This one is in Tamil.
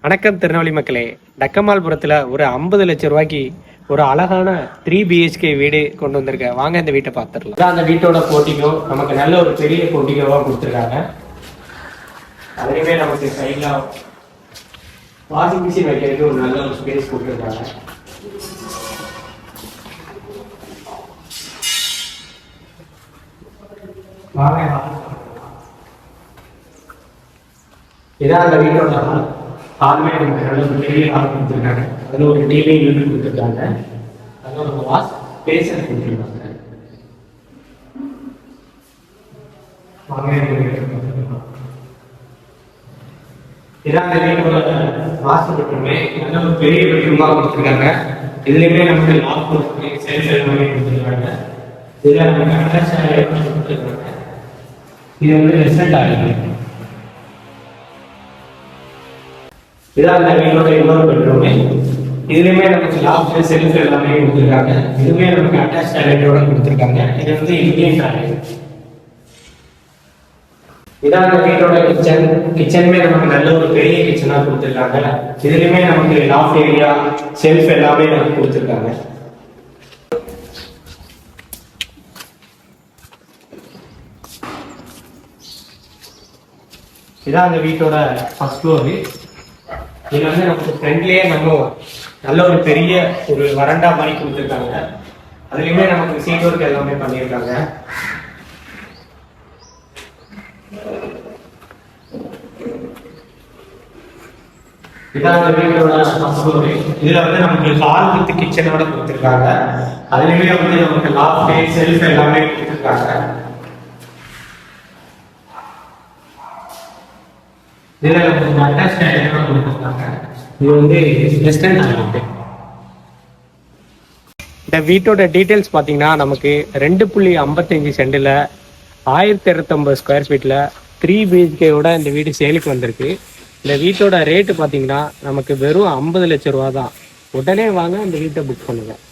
வணக்கம் திருநெல்வேலி மக்களே. டக்கமால்புரத்தில் ஒரு 50 லட்சம் ரூபாய்க்கு ஒரு அழகான 3 BHK வீடு கொண்டு வந்திருக்கேன். வாங்க இந்த வீட்டை பார்த்துடலாம். அந்த வீட்டோட போட்டிக்கோ நமக்கு நல்ல ஒரு பெரிய போட்டிக்கோவாக கொடுத்துருக்காங்க. அதுலேயுமே நமக்கு சைடில் வாஷிங் மிஷின் வைக்கிறதுக்கு ஒரு நல்ல ஒரு ஸ்பேஸ் கொடுத்துருக்காங்க. இதான் அந்த வீட்டோட ஹாலுமே நமக்கு நல்ல ஒரு பெரிய ஹால் கொடுத்துருக்காங்க. அதில் ஒரு டிவி யூனிட் கொடுத்துருக்காங்க. அதில் ஒரு வாஷ் பேசன் கொடுத்துருக்காங்க. இதான் அந்த வீட்டோட வாஷ் பெட்ரூமே நல்ல ஒரு பெரிய பெட்ரூமாக கொடுத்துருக்காங்க. இதுலேயுமே நமக்கு லாக் செல்ஃப் எல்லாமே கொடுத்துருக்காங்க. இதில் நமக்கு அட்டாச் கொடுத்துருக்காங்க. இது வந்து ரெஸ்டன்ட் ஆகுது. இதான் அந்த வீட்டோட இன்னொரு பெட்ரூமே. இதுலேயுமே நமக்கு லாக் செல்ஃப் எல்லாமே கொடுத்துருக்காங்க. இதுவுமே நமக்கு அட்டாச் டாய்லெட்டோட கொடுத்துருக்காங்க. இது வந்து இந்தியன் டாய்லெட். இதான் அந்த வீட்டோட கிச்சனுமே நமக்கு நல்ல ஒரு பெரிய கிச்சனாக கொடுத்துருக்காங்க. இதுலேயுமே நமக்கு லாஃப்ட் ஏரியா செல்ஃப் எல்லாமே நமக்கு கொடுத்துருக்காங்க. இதான் அந்த வீட்டோட ஃபர்ஸ்ட் ஃப்ளோரு. இது வந்து நமக்கு ஃப்ரெண்ட்லேயே நம்ம நல்ல ஒரு பெரிய ஒரு வரண்டா மாதிரி கொடுத்துருக்காங்க. அதுலேயுமே நமக்கு சீட் ஒர்க் எல்லாமே பண்ணியிருக்காங்க. இதான் அந்த வீட்டோட ஃபர்ஸ்ட் ஃப்ளோரு. இதில் வந்து நமக்கு ஹால் வித் கிச்சனோட கொடுத்துருக்காங்க. அதுலேயுமே வந்து நமக்கு லாஃப்ட் செல்ஃப் எல்லாமே கொடுத்துருக்காங்க. இதில் நமக்கு அட்டாச் டாய்லெட்டோட கொடுத்துருக்காங்க. இது வந்து வெஸ்டர்ன் டாய்லெட். இந்த வீட்டோட டீட்டெயில்ஸ் பார்த்தீங்கன்னா நமக்கு 2.55 சென்டில் 1250 ஸ்கொயர் ஃபீட்டில் 3 BHKயோட இந்த வீடு சேலுக்கு வந்திருக்கு. இந்த வீட்டோட ரேட்டு பார்த்தீங்கன்னா நமக்கு வெறும் 50 லட்சம் ரூபா தான். உடனே வாங்க இந்த வீட்டை புக் பண்ணுங்கள்.